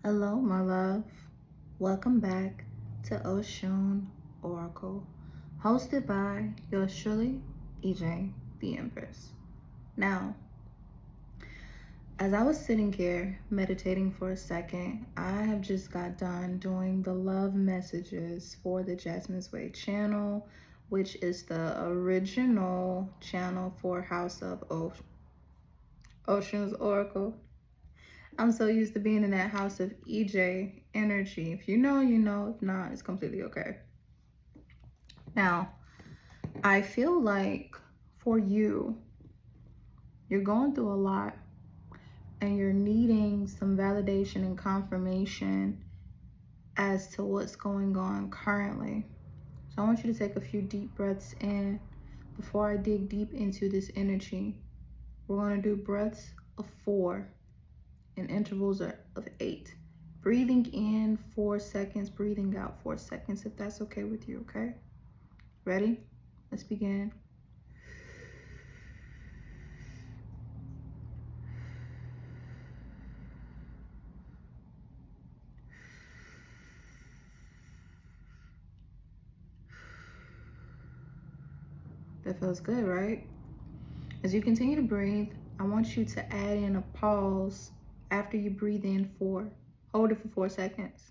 Hello, my love. Welcome back to Oshun Oracle, hosted by yours truly, EJ, the Empress. Now, as I was sitting here meditating for a second, I have just got done doing the love messages for the Jasmine's Way channel, which is the original channel for House of Oshun's Oracle. I'm so used to being in that house of EJ energy. If you know, you know. If not, it's completely okay. Now, I feel like for you, you're going through a lot and you're needing some validation and confirmation as to what's going on currently. So I want you to take a few deep breaths in before I dig deep into this energy. We're going to do breaths of 4 and intervals of 8. Breathing in 4 seconds, breathing out 4 seconds, if that's okay with you, okay? Ready? Let's begin. That feels good, right? As you continue to breathe, I want you to add in a pause after you breathe in 4. Hold it for 4 seconds.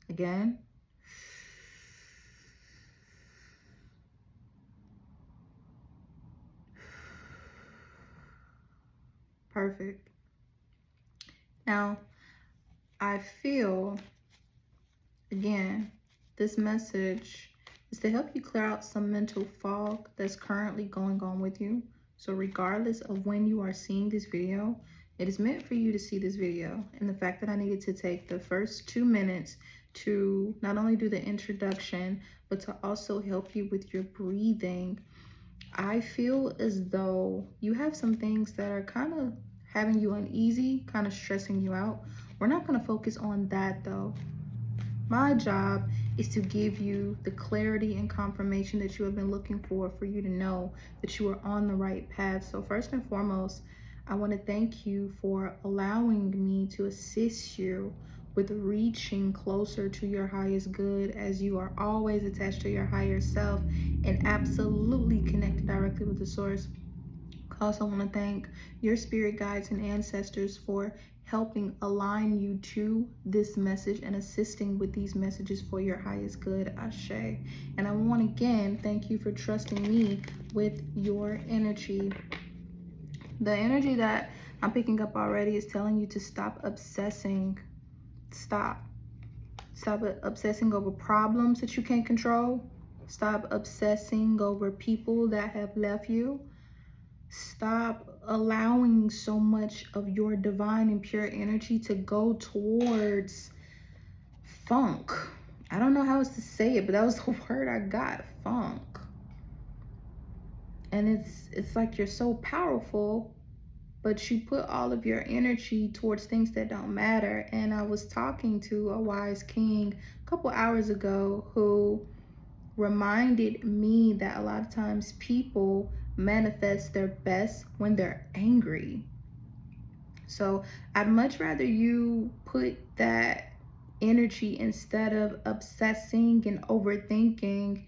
Again. Perfect. Now, I feel, again, this message is to help you clear out some mental fog that's currently going on with you. So regardless of when you are seeing this video, it is meant for you to see this video. And the fact that I needed to take the first 2 minutes to not only do the introduction, but to also help you with your breathing, I feel as though you have some things that are kind of having you uneasy, kind of stressing you out. We're not going to focus on that though. My job is to give you the clarity and confirmation that you have been looking for you to know that you are on the right path. So first and foremost, I want to thank you for allowing me to assist you with reaching closer to your highest good, as you are always attached to your higher self and absolutely connected directly with the source. I also want to thank your spirit guides and ancestors for helping align you to this message and assisting with these messages for your highest good, Ashe. And I want to again thank you for trusting me with your energy. The energy that I'm picking up already is telling you to stop obsessing. Stop obsessing over problems that you can't control. Stop obsessing over people that have left you. Stop allowing so much of your divine and pure energy to go towards funk. I don't know how else to say it, but that was the word I got, funk. And it's like you're so powerful, but you put all of your energy towards things that don't matter. And I was talking to a wise king a couple hours ago who reminded me that a lot of times people manifest their best when they're angry. So I'd much rather you put that energy, instead of obsessing and overthinking,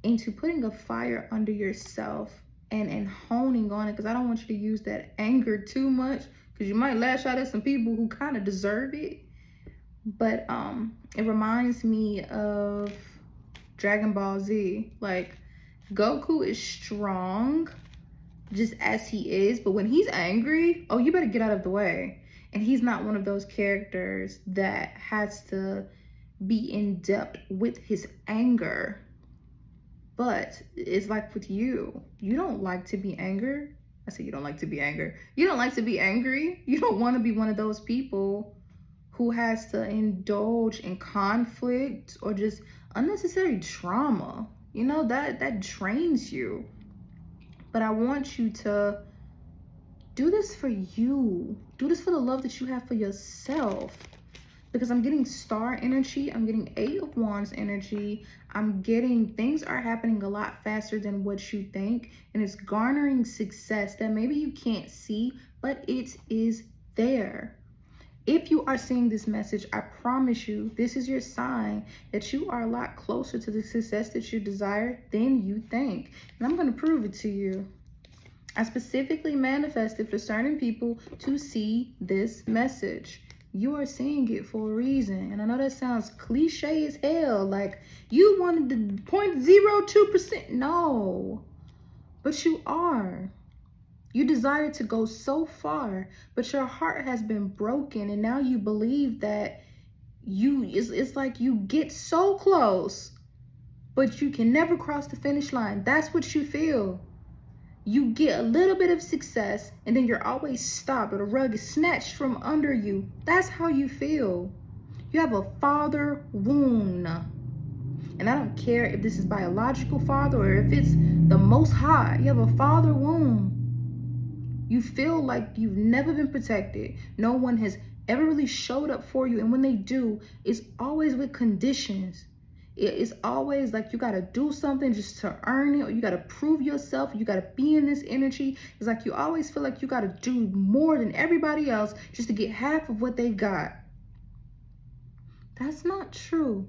into putting a fire under yourself and honing on it, because I don't want you to use that anger too much, because you might lash out at some people who kind of deserve it. But it reminds me of Dragon Ball Z. Like, Goku is strong just as he is, but when he's angry, oh, you better get out of the way. And he's not one of those characters that has to be in depth with his anger. But it's like with you don't like to be angry. I said you don't like to be angry. You don't like to be angry. You don't want to be one of those people who has to indulge in conflict or just unnecessary trauma. You know, that drains you. But I want you to do this for you. Do this for the love that you have for yourself. because I'm getting star energy, I'm getting 8 of Wands energy, I'm getting things are happening a lot faster than what you think, and it's garnering success that maybe you can't see, but it is there. If you are seeing this message, I promise you, this is your sign that you are a lot closer to the success that you desire than you think. And I'm going to prove it to you. I specifically manifested for certain people to see this message. You are seeing it for a reason. And I know that sounds cliche as hell. Like, you wanted the 0.02%. No. But you are. You desire to go so far, but your heart has been broken, and now you believe that it's like you get so close, but you can never cross the finish line. That's what you feel. You get a little bit of success, and then you're always stopped, or the rug is snatched from under you. That's how you feel. You have a father wound. And I don't care if this is biological father or if it's the most high. You have a father wound. You feel like you've never been protected. No one has ever really showed up for you. And when they do, it's always with conditions. It's always like you got to do something just to earn it, or you got to prove yourself. You got to be in this energy. It's like you always feel like you got to do more than everybody else just to get half of what they got. That's not true.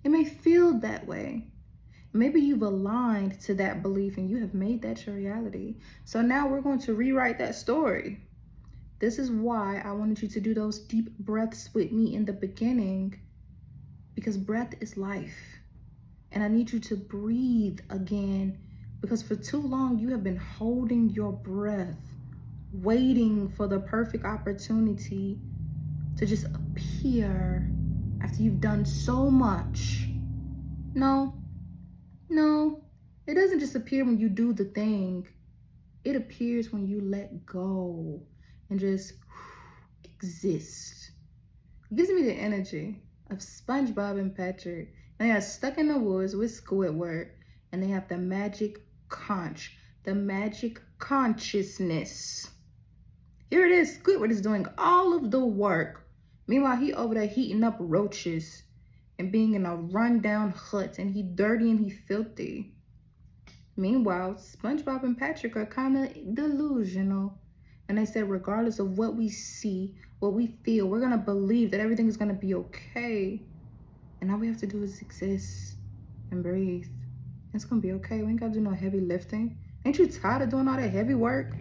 It may feel that way. Maybe you've aligned to that belief and you have made that your reality. So now we're going to rewrite that story. This is why I wanted you to do those deep breaths with me in the beginning, because breath is life. And I need you to breathe again, because for too long you have been holding your breath, waiting for the perfect opportunity to just appear after you've done so much. No, it doesn't just appear when you do the thing. It appears when you let go and just exist. It gives me the energy of SpongeBob and Patrick. They are stuck in the woods with Squidward, and they have the magic conch, the magic consciousness. Here it is, Squidward is doing all of the work. Meanwhile, he over there heating up roaches and being in a rundown hut, and he dirty and he filthy. Meanwhile, SpongeBob and Patrick are kind of delusional. And they said, regardless of what we see, what we feel, we're going to believe that everything is going to be okay. And all we have to do is exist and breathe. It's going to be okay. We ain't got to do no heavy lifting. Ain't you tired of doing all that heavy work?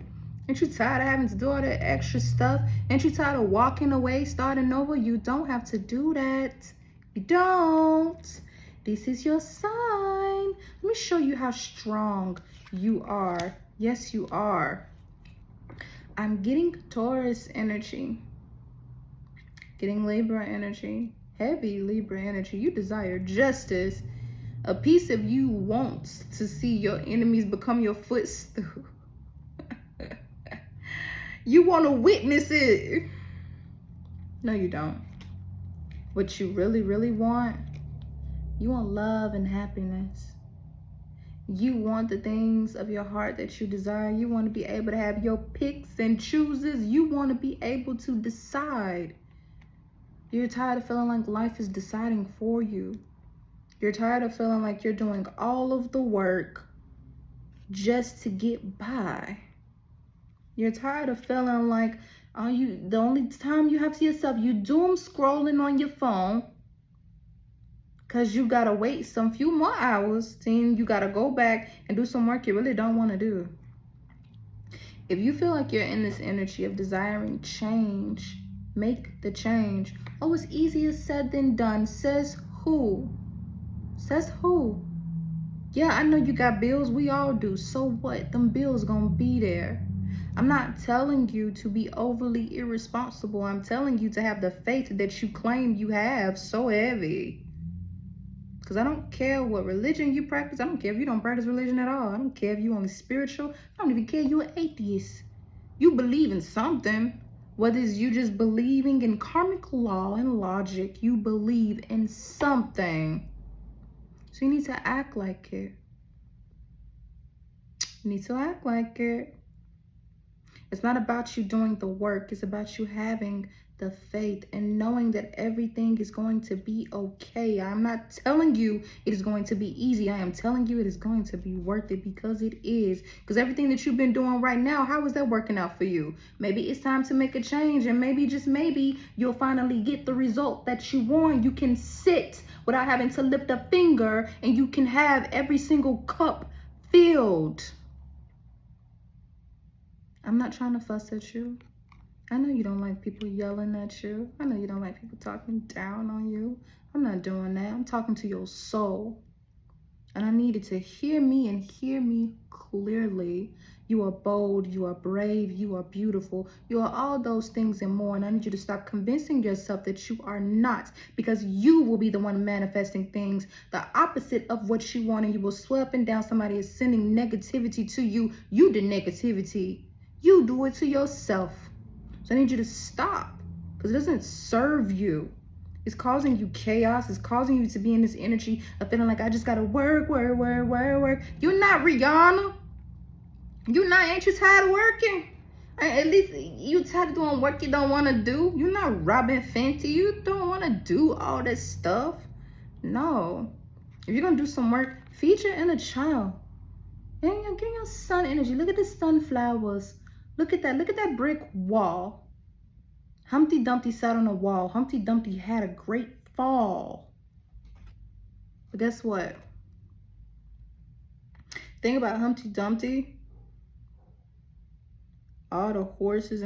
Ain't you tired of having to do all that extra stuff? Ain't you tired of walking away, starting over? You don't have to do that. You don't. This is your sign. Let me show you how strong you are. Yes, you are. I'm getting Taurus energy. Getting Libra energy. Heavy Libra energy. You desire justice. A piece of you wants to see your enemies become your footstool. You want to witness it. No, you don't. What you really, really want, you want love and happiness. You want the things of your heart that you desire. You want to be able to have your picks and chooses. You want to be able to decide. You're tired of feeling like life is deciding for you. You're tired of feeling like you're doing all of the work just to get by. You're tired of feeling like the only time you have to yourself, you doom scrolling on your phone because you got to wait some few more hours. Then you got to go back and do some work you really don't want to do. If you feel like you're in this energy of desiring change, make the change. Oh, it's easier said than done. Says who? Says who? Yeah, I know you got bills. We all do. So what? Them bills gonna be there. I'm not telling you to be overly irresponsible. I'm telling you to have the faith that you claim you have so heavy. Because I don't care what religion you practice. I don't care if you don't practice religion at all. I don't care if you're only spiritual. I don't even care if you're an atheist. You believe in something. Whether it's you just believing in karmic law and logic, you believe in something. So you need to act like it. You need to act like it. It's not about you doing the work. It's about you having the faith, and knowing that everything is going to be okay. I'm not telling you it is going to be easy. I am telling you it is going to be worth it, because it is. Because everything that you've been doing right now, how is that working out for you? Maybe it's time to make a change, and maybe, just maybe, you'll finally get the result that you want. You can sit without having to lift a finger, and you can have every single cup filled. I'm not trying to fuss at you. I know you don't like people yelling at you. I know you don't like people talking down on you. I'm not doing that. I'm talking to your soul. And I needed to hear me, and hear me clearly. You are bold, you are brave, you are beautiful. You are all those things and more. And I need you to stop convincing yourself that you are not, because you will be the one manifesting things the opposite of what you want. And you will swell up and down. Somebody is sending negativity to you. You the negativity. You do it to yourself. So I need you to stop, because it doesn't serve you. It's causing you chaos. It's causing you to be in this energy of feeling like, I just gotta work. You're not Rihanna. Ain't you tired of working? At least you tired of doing work you don't want to do. You're not Robin Fenty. You don't want to do all this stuff. No. If you're gonna do some work, feed your inner child. Get your sun energy. Look at the sunflowers. Look at that. Look at that brick wall. Humpty Dumpty sat on a wall. Humpty Dumpty had a great fall. But guess what? Thing about Humpty Dumpty, all the horses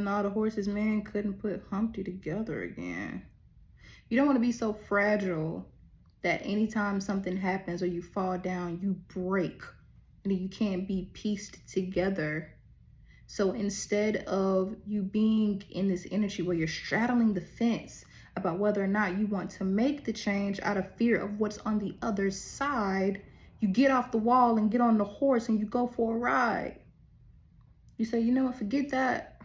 man couldn't put Humpty together again. You don't want to be so fragile that anytime something happens or you fall down, you break and you can't be pieced together. So instead of you being in this energy where you're straddling the fence about whether or not you want to make the change out of fear of what's on the other side, you get off the wall and get on the horse and you go for a ride. You say, you know what, forget that.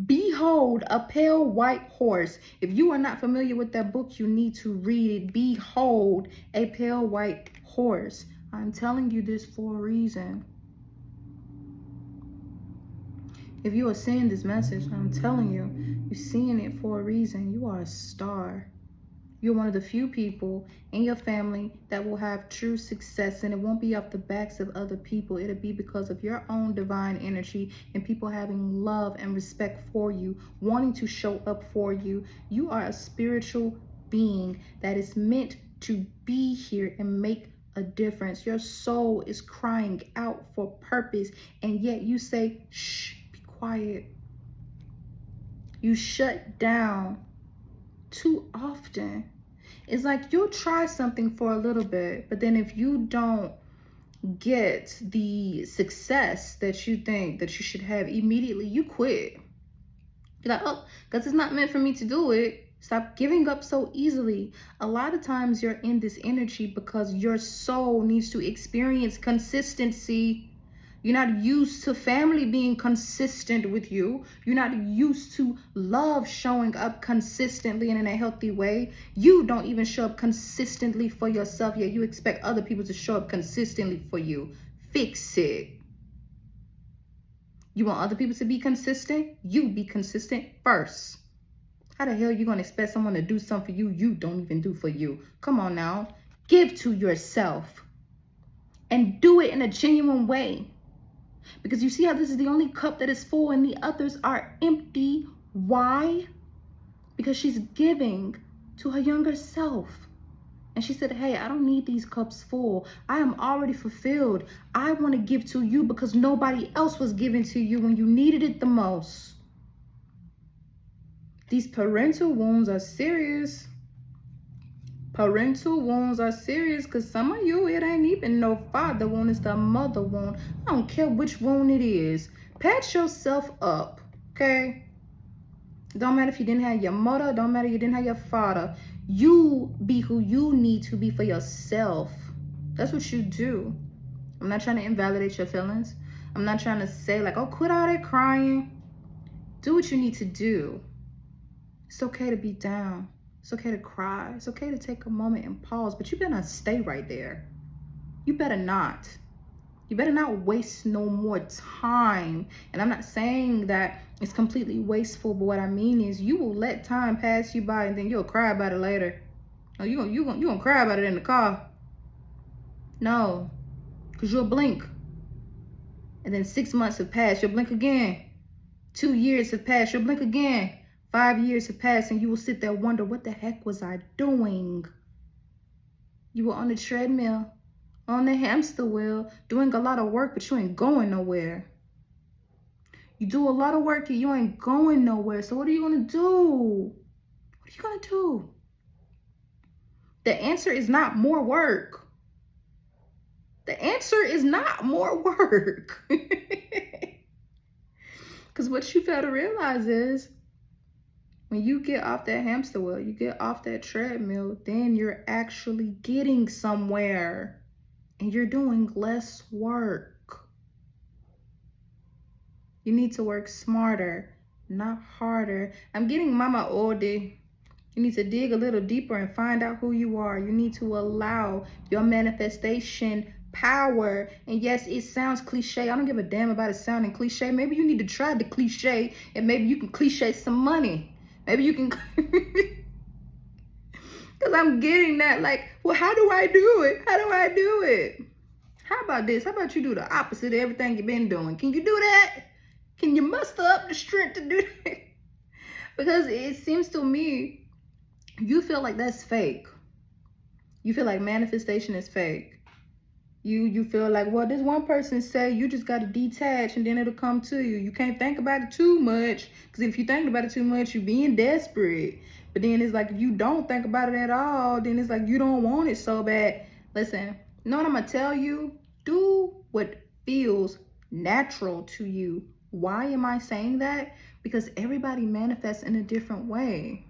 Behold, a pale white horse. If you are not familiar with that book, you need to read it. Behold, a pale white horse. I'm telling you this for a reason. If you are seeing this message, I'm telling you, you're seeing it for a reason. You are a star. You're one of the few people in your family that will have true success, and it won't be off the backs of other people. It'll be because of your own divine energy and people having love and respect for you, wanting to show up for you. You are a spiritual being that is meant to be here and make a difference. Your soul is crying out for purpose, and yet you say, shh, be quiet. You shut down too often. It's like you'll try something for a little bit, but then if you don't get the success that you think that you should have immediately, you quit. You're like, oh, because it's not meant for me to do it. Stop giving up so easily. A lot of times you're in this energy because your soul needs to experience consistency. You're not used to family being consistent with you. You're not used to love showing up consistently and in a healthy way. You don't even show up consistently for yourself, yet you expect other people to show up consistently for you. Fix it. You want other people to be consistent? You be consistent first. How the hell are you going to expect someone to do something for you you don't even do for you? Come on now. Give to yourself and do it in a genuine way. Because you see how this is the only cup that is full and the others are empty. Why? Because she's giving to her younger self. And she said, hey, I don't need these cups full. I am already fulfilled. I want to give to you because nobody else was giving to you when you needed it the most. These parental wounds are serious. Parental wounds are serious, because some of you, it ain't even no father wound, it's the mother wound. I don't care which wound it is. Pat yourself up, okay? Don't matter if you didn't have your mother, don't matter if you didn't have your father. You be who you need to be for yourself. That's what you do. I'm not trying to invalidate your feelings. I'm not trying to say like, oh, quit all that crying. Do what you need to do. It's okay to be down. It's okay to cry. It's okay to take a moment and pause, but you better not stay right there. You better not. You better not waste no more time. And I'm not saying that it's completely wasteful, but what I mean is you will let time pass you by and then you'll cry about it later. Oh, you gonna cry about it in the car. No, because you'll blink. And then 6 months have passed, you'll blink again. 2 years have passed, you'll blink again. 5 years have passed, and you will sit there and wonder, what the heck was I doing? You were on the treadmill, on the hamster wheel, doing a lot of work, but you ain't going nowhere. You do a lot of work and you ain't going nowhere. So what are you gonna do? What are you gonna do? The answer is not more work. The answer is not more work. Because what you fail to realize is when you get off that hamster wheel, you get off that treadmill, then you're actually getting somewhere and you're doing less work. You need to work smarter, not harder. I'm getting Mama Ode. You need to dig a little deeper and find out who you are. You need to allow your manifestation power. And yes, it sounds cliche. I don't give a damn about it sounding cliche. Maybe you need to try the cliche and maybe you can cliche some money. Maybe you can, because I'm getting that like, well, how do I do it? How do I do it? How about this? How about you do the opposite of everything you've been doing? Can you do that? Can you muster up the strength to do that? Because it seems to me, you feel like that's fake. You feel like manifestation is fake. You feel like, well, this one person say you just got to detach and then it'll come to you. You can't think about it too much, because if you think about it too much, you're being desperate. But then it's like, if you don't think about it at all, then it's like you don't want it so bad. Listen, you know what I'm going to tell you? Do what feels natural to you. Why am I saying that? Because everybody manifests in a different way.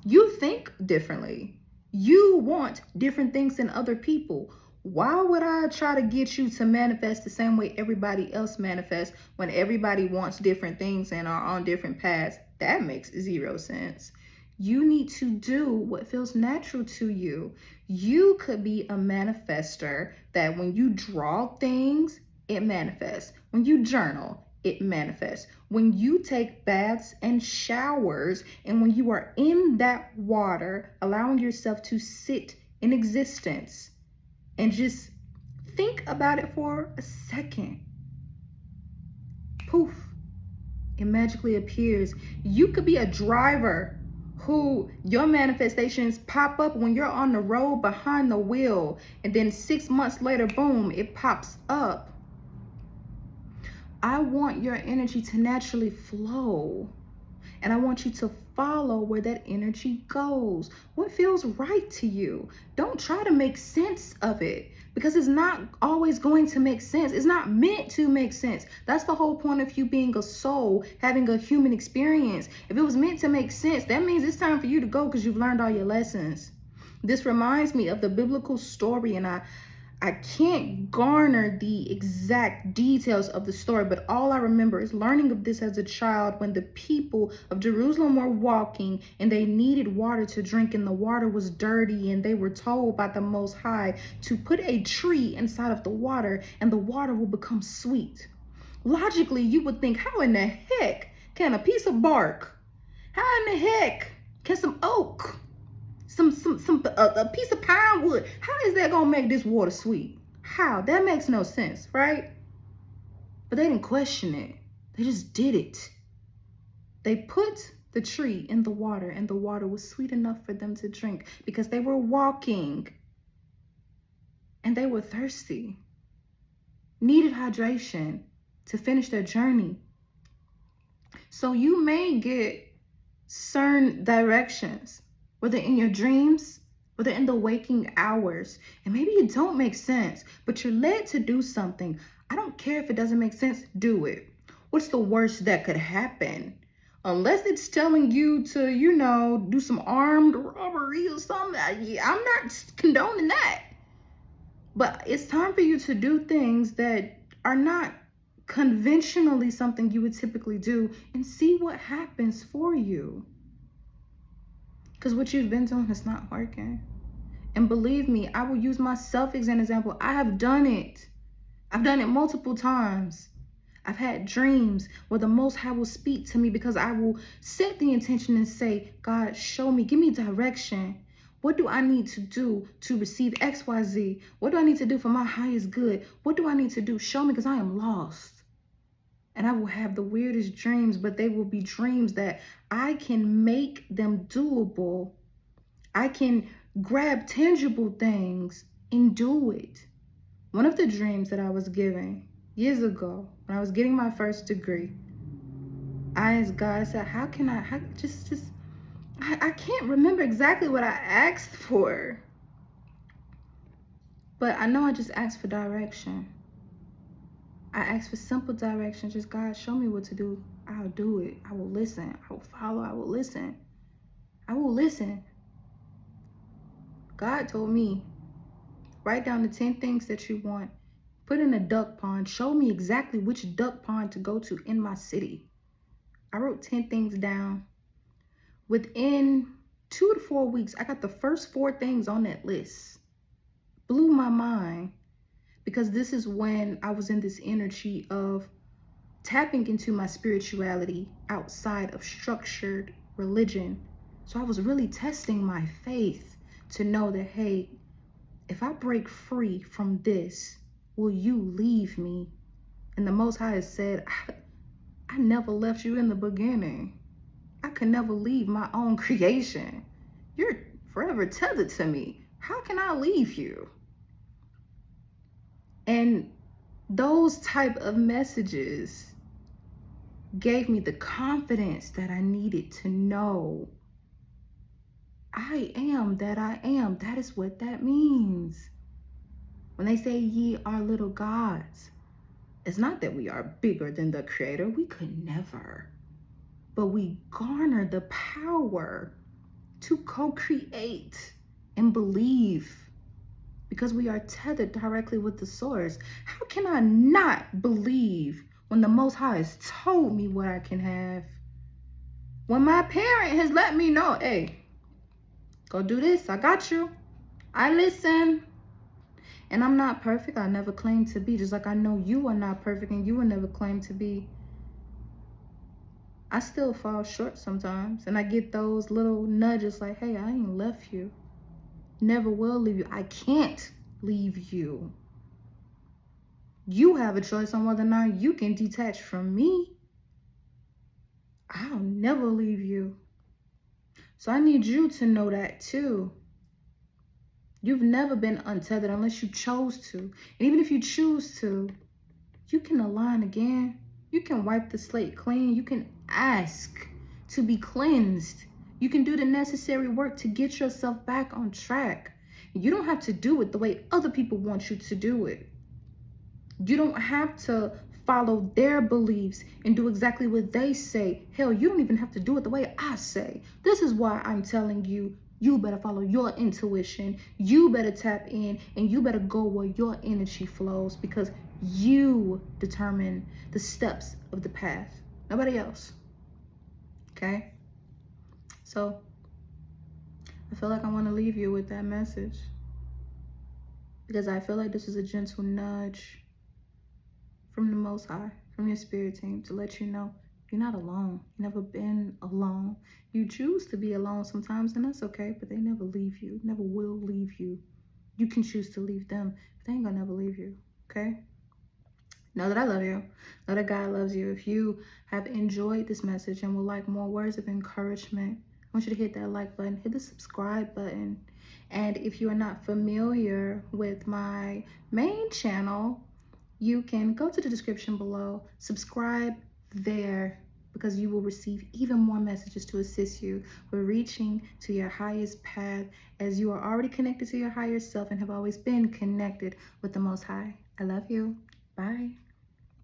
You think differently. You want different things than other people. Why would I try to get you to manifest the same way everybody else manifests when everybody wants different things and are on different paths? That makes zero sense. You need to do what feels natural to you. You could be a manifester that when you draw things, it manifests. When you journal, it manifests. When you take baths and showers, and when you are in that water, allowing yourself to sit in existence and just think about it for a second, poof, it magically appears. You could be a driver who your manifestations pop up when you're on the road behind the wheel, and then 6 months later, boom, it pops up. I want your energy to naturally flow, and I want you to follow where that energy goes. What feels right to you? Don't try to make sense of it, because it's not always going to make sense. It's not meant to make sense. That's the whole point of you being a soul, having a human experience. If it was meant to make sense, that means it's time for you to go because you've learned all your lessons. This reminds me of the biblical story, and I can't garner the exact details of the story, but all I remember is learning of this as a child when the people of Jerusalem were walking and they needed water to drink, and the water was dirty, and they were told by the Most High to put a tree inside of the water and the water will become sweet. Logically, you would think, how in the heck can a piece of bark, how in the heck can some oak, a piece of pine wood, how is that gonna make this water sweet? How? That makes no sense, right? But they didn't question it. They just did it. They put the tree in the water, and the water was sweet enough for them to drink because they were walking and they were thirsty, needed hydration to finish their journey. So you may get certain directions, whether in your dreams, whether in the waking hours, and maybe it don't make sense, but you're led to do something. I don't care if it doesn't make sense, do it. What's the worst that could happen? Unless it's telling you to, do some armed robbery or something. I'm not condoning that. But it's time for you to do things that are not conventionally something you would typically do, and see what happens for you. Because what you've been doing is not working. And believe me, I will use myself as an example. I have done it. I've done it multiple times. I've had dreams where the Most High will speak to me because I will set the intention and say, God, show me, give me direction. What do I need to do to receive XYZ? What do I need to do for my highest good? What do I need to do? Show me, because I am lost. And I will have the weirdest dreams, but they will be dreams that I can make them doable. I can grab tangible things and do it. One of the dreams that I was given years ago, when I was getting my first degree, I asked God, I said, how can I, I can't remember exactly what I asked for. But I know I just asked for direction. I asked for simple direction. Just, God, show me what to do. I'll do it. I will listen. I will follow. I will listen. I will listen. God told me, write down the 10 things that you want. Put in a duck pond. Show me exactly which duck pond to go to in my city. I wrote 10 things down. Within 2 to 4 weeks, I got the first 4 things on that list. Blew my mind, because this is when I was in this energy of tapping into my spirituality outside of structured religion. So I was really testing my faith to know that, hey, if I break free from this, will you leave me? And the Most High has said, I never left you in the beginning. I could never leave my own creation. You're forever tethered to me. How can I leave you? And those type of messages gave me the confidence that I needed to know I am that I am. That is what that means. When they say ye are little gods, it's not that we are bigger than the Creator. We could never. But we garner the power to co-create and believe, because we are tethered directly with the source. How can I not believe when the Most High has told me what I can have? When my parent has let me know, hey, go do this, I got you. I listen. And I'm not perfect. I never claimed to be. Just like I know you are not perfect and you will never claim to be. I still fall short sometimes. And I get those little nudges like, hey, I ain't left you. Never will leave you. I can't leave you. You have a choice on whether or not you can detach from me. I'll never leave you. So I need you to know that too. You've never been untethered unless you chose to. And even if you choose to, you can align again. You can wipe the slate clean. You can ask to be cleansed. You can do the necessary work to get yourself back on track. You don't have to do it the way other people want you to do it. You don't have to follow their beliefs and do exactly what they say. Hell, you don't even have to do it the way I say. This is why I'm telling you, you better follow your intuition. You better tap in and you better go where your energy flows, because you determine the steps of the path. Nobody else. Okay? So I feel like I want to leave you with that message, because I feel like this is a gentle nudge from the Most High, from your spirit team, to let you know you're not alone. You've never been alone. You choose to be alone sometimes, and that's okay, but they never leave you, never will leave you. You can choose to leave them, but they ain't gonna never leave you, okay? Know that I love you. Know that God loves you. If you have enjoyed this message and would like more words of encouragement, I want you to hit that like button, hit the subscribe button. And if you are not familiar with my main channel, you can go to the description below, subscribe there, because you will receive even more messages to assist you with reaching to your highest path, as you are already connected to your higher self and have always been connected with the Most High. I love you. Bye.